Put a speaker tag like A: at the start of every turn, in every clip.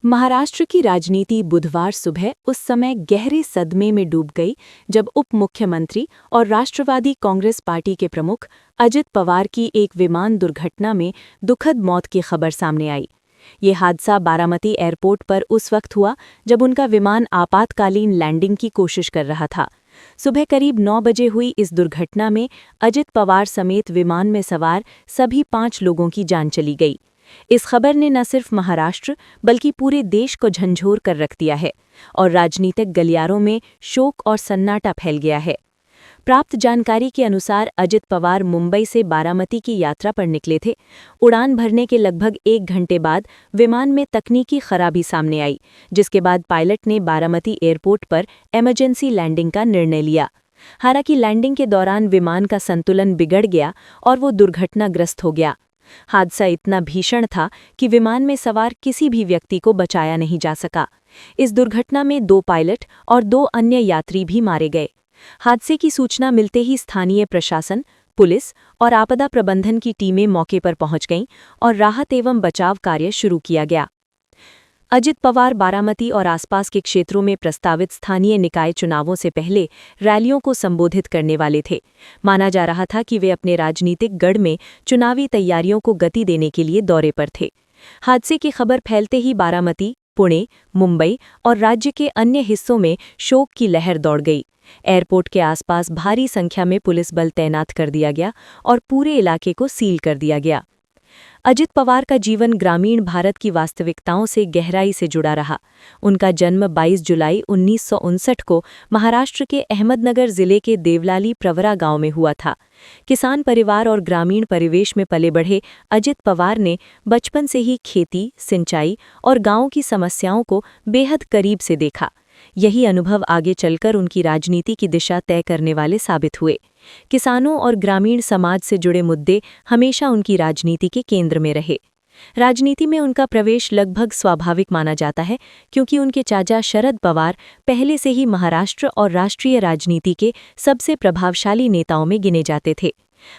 A: महाराष्ट्र की राजनीति बुधवार सुबह उस समय गहरे सदमे में डूब गई जब उप मुख्यमंत्री और राष्ट्रवादी कांग्रेस पार्टी के प्रमुख अजित पवार की एक विमान दुर्घटना में दुखद मौत की खबर सामने आई। ये हादसा बारामती एयरपोर्ट पर उस वक्त हुआ जब उनका विमान आपातकालीन लैंडिंग की कोशिश कर रहा था। सुबह करीब 9 बजे हुई इस दुर्घटना में अजित पवार समेत विमान में सवार सभी 5 लोगों की जान चली गई। इस खबर ने न सिर्फ महाराष्ट्र बल्कि पूरे देश को झंझोर कर रख दिया है और राजनीतिक गलियारों में शोक और सन्नाटा फैल गया है। प्राप्त जानकारी के अनुसार अजित पवार मुंबई से बारामती की यात्रा पर निकले थे। उड़ान भरने के लगभग 1 घंटे बाद विमान में तकनीकी खराबी सामने आई, जिसके बाद पायलट ने बारामती एयरपोर्ट पर इमरजेंसी लैंडिंग का निर्णय लिया। हालांकि लैंडिंग के दौरान विमान का संतुलन बिगड़ गया और वो दुर्घटनाग्रस्त हो गया। हादसा इतना भीषण था कि विमान में सवार किसी भी व्यक्ति को बचाया नहीं जा सका। इस दुर्घटना में 2 पायलट और 2 अन्य यात्री भी मारे गए। हादसे की सूचना मिलते ही स्थानीय प्रशासन, पुलिस और आपदा प्रबंधन की टीमें मौके पर पहुंच गईं और राहत एवं बचाव कार्य शुरू किया गया। अजित पवार बारामती और आसपास के क्षेत्रों में प्रस्तावित स्थानीय निकाय चुनावों से पहले रैलियों को संबोधित करने वाले थे। माना जा रहा था कि वे अपने राजनीतिक गढ़ में चुनावी तैयारियों को गति देने के लिए दौरे पर थे। हादसे की खबर फैलते ही बारामती, पुणे, मुंबई और राज्य के अन्य हिस्सों में शोक की लहर दौड़ गई। एयरपोर्ट के आसपास भारी संख्या में पुलिस बल तैनात कर दिया गया और पूरे इलाके को सील कर दिया गया। अजित पवार का जीवन ग्रामीण भारत की वास्तविकताओं से गहराई से जुड़ा रहा। उनका जन्म 22 जुलाई 1959 को महाराष्ट्र के अहमदनगर जिले के देवलाली प्रवरा गांव में हुआ था। किसान परिवार और ग्रामीण परिवेश में पले बढ़े अजित पवार ने बचपन से ही खेती, सिंचाई और गांव की समस्याओं को बेहद करीब से देखा। यही अनुभव आगे चलकर उनकी राजनीति की दिशा तय करने वाले साबित हुए। किसानों और ग्रामीण समाज से जुड़े मुद्दे हमेशा उनकी राजनीति के केंद्र में रहे। राजनीति में उनका प्रवेश लगभग स्वाभाविक माना जाता है, क्योंकि उनके चाचा शरद पवार पहले से ही महाराष्ट्र और राष्ट्रीय राजनीति के सबसे प्रभावशाली नेताओं में गिने जाते थे।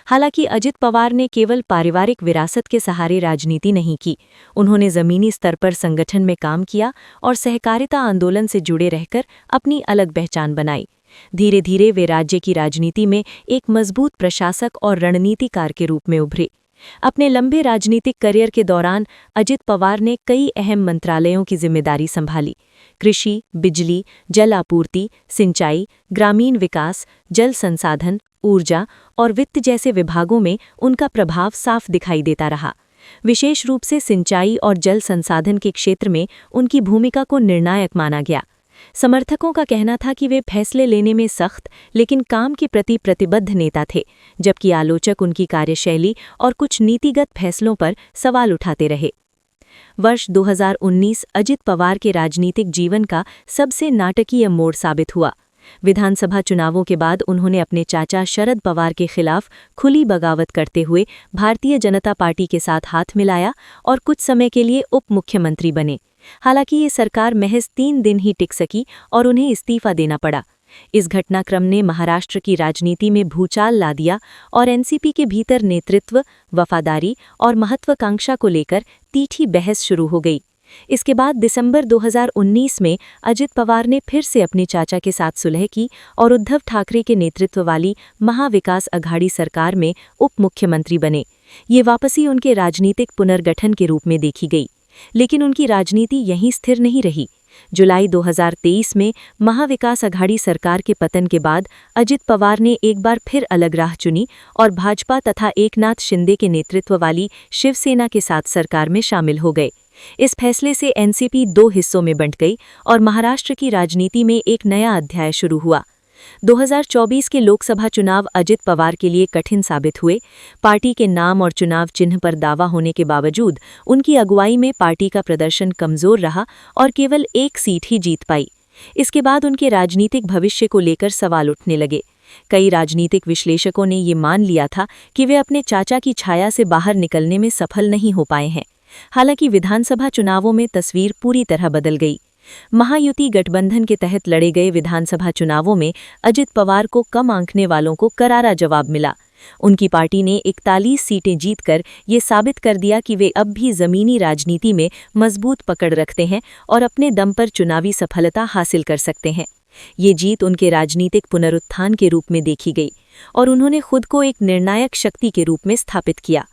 A: हालांकि अजित पवार ने केवल पारिवारिक विरासत के सहारे राजनीति नहीं की। उन्होंने जमीनी स्तर पर संगठन में काम किया और सहकारिता आंदोलन से जुड़े रहकर अपनी अलग पहचान बनाई। धीरे धीरे वे राज्य की राजनीति में एक मजबूत प्रशासक और रणनीतिकार के रूप में उभरे। अपने लंबे राजनीतिक करियर के दौरान अजित पवार ने कई अहम मंत्रालयों की जिम्मेदारी संभाली। कृषि, बिजली, जल आपूर्ति, सिंचाई, ग्रामीण विकास, जल संसाधन, ऊर्जा और वित्त जैसे विभागों में उनका प्रभाव साफ दिखाई देता रहा। विशेष रूप से सिंचाई और जल संसाधन के क्षेत्र में उनकी भूमिका को निर्णायक माना गया। समर्थकों का कहना था कि वे फैसले लेने में सख्त लेकिन काम के प्रति प्रतिबद्ध नेता थे, जबकि आलोचक उनकी कार्यशैली और कुछ नीतिगत फैसलों पर सवाल उठाते रहे। वर्ष 2019 अजित पवार के राजनीतिक जीवन का सबसे नाटकीय मोड़ साबित हुआ। विधानसभा चुनावों के बाद उन्होंने अपने चाचा शरद पवार के खिलाफ खुली बगावत करते हुए भारतीय जनता पार्टी के साथ हाथ मिलाया और कुछ समय के लिए उप मुख्यमंत्री बने। हालांकि ये सरकार महज 3 दिन ही टिक सकी और उन्हें इस्तीफा देना पड़ा। इस घटनाक्रम ने महाराष्ट्र की राजनीति में भूचाल ला दिया और एनसीपी के भीतर नेतृत्व, वफादारी और महत्वाकांक्षा को लेकर तीखी बहस शुरू हो गई। इसके बाद दिसंबर 2019 में अजित पवार ने फिर से अपने चाचा के साथ सुलह की और उद्धव ठाकरे के नेतृत्व वाली महाविकास अघाड़ी सरकार में उप मुख्यमंत्री बने। ये वापसी उनके राजनीतिक पुनर्गठन के रूप में देखी गई, लेकिन उनकी राजनीति यहीं स्थिर नहीं रही। जुलाई 2023 में महाविकास अघाड़ी सरकार के पतन के बाद अजित पवार ने एक बार फिर अलग राह चुनी और भाजपा तथा एकनाथ शिंदे के नेतृत्व वाली शिवसेना के साथ सरकार में शामिल हो गए। इस फैसले से एनसीपी 2 हिस्सों में बंट गई और महाराष्ट्र की राजनीति में एक नया अध्याय शुरू हुआ। 2024 के लोकसभा चुनाव अजित पवार के लिए कठिन साबित हुए। पार्टी के नाम और चुनाव चिन्ह पर दावा होने के बावजूद उनकी अगुवाई में पार्टी का प्रदर्शन कमजोर रहा और केवल 1 सीट ही जीत पाई। इसके बाद उनके राजनीतिक भविष्य को लेकर सवाल उठने लगे। कई राजनीतिक विश्लेषकों ने ये मान लिया था कि वे अपने चाचा की छाया से बाहर निकलने में सफल नहीं हो पाए हैं। हालांकि विधानसभा चुनावों में तस्वीर पूरी तरह बदल गई। महायुति गठबंधन के तहत लड़े गए विधानसभा चुनावों में अजित पवार को कम आंकने वालों को करारा जवाब मिला। उनकी पार्टी ने 41 सीटें जीतकर ये साबित कर दिया कि वे अब भी जमीनी राजनीति में मजबूत पकड़ रखते हैं और अपने दम पर चुनावी सफलता हासिल कर सकते हैं। ये जीत उनके राजनीतिक पुनरुत्थान के रूप में देखी गई और उन्होंने खुद को एक निर्णायक शक्ति के रूप में स्थापित किया।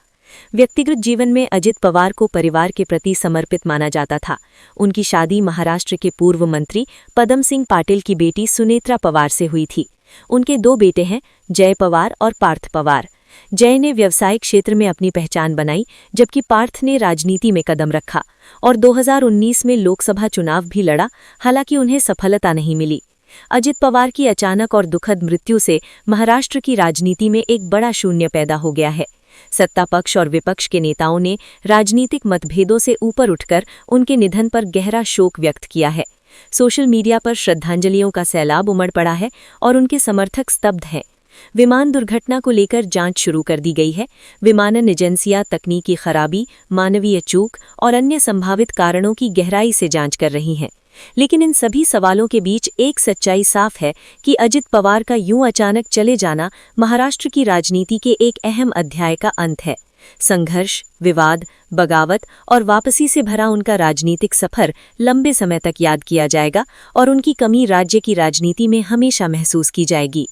A: व्यक्तिगत जीवन में अजित पवार को परिवार के प्रति समर्पित माना जाता था। उनकी शादी महाराष्ट्र के पूर्व मंत्री पदम सिंह पाटिल की बेटी सुनेत्रा पवार से हुई थी। उनके 2 बेटे हैं, जय पवार और पार्थ पवार। जय ने व्यवसायिक क्षेत्र में अपनी पहचान बनाई, जबकि पार्थ ने राजनीति में कदम रखा और 2019 में लोकसभा चुनाव भी लड़ा, हालांकि उन्हें सफलता नहीं मिली। अजित पवार की अचानक और दुखद मृत्यु से महाराष्ट्र की राजनीति में एक बड़ा शून्य पैदा हो गया है। सत्ता पक्ष और विपक्ष के नेताओं ने राजनीतिक मतभेदों से ऊपर उठकर उनके निधन पर गहरा शोक व्यक्त किया है। सोशल मीडिया पर श्रद्धांजलियों का सैलाब उमड़ पड़ा है और उनके समर्थक स्तब्ध हैं। विमान दुर्घटना को लेकर जांच शुरू कर दी गई है। विमानन एजेंसियां तकनीकी खराबी, मानवीय चूक और अन्य संभावित कारणों की गहराई से जांच कर रही हैं। लेकिन इन सभी सवालों के बीच एक सच्चाई साफ है कि अजित पवार का यूं अचानक चले जाना महाराष्ट्र की राजनीति के एक अहम अध्याय का अंत है। संघर्ष, विवाद, बगावत और वापसी से भरा उनका राजनीतिक सफर लंबे समय तक याद किया जाएगा और उनकी कमी राज्य की राजनीति में हमेशा महसूस की जाएगी।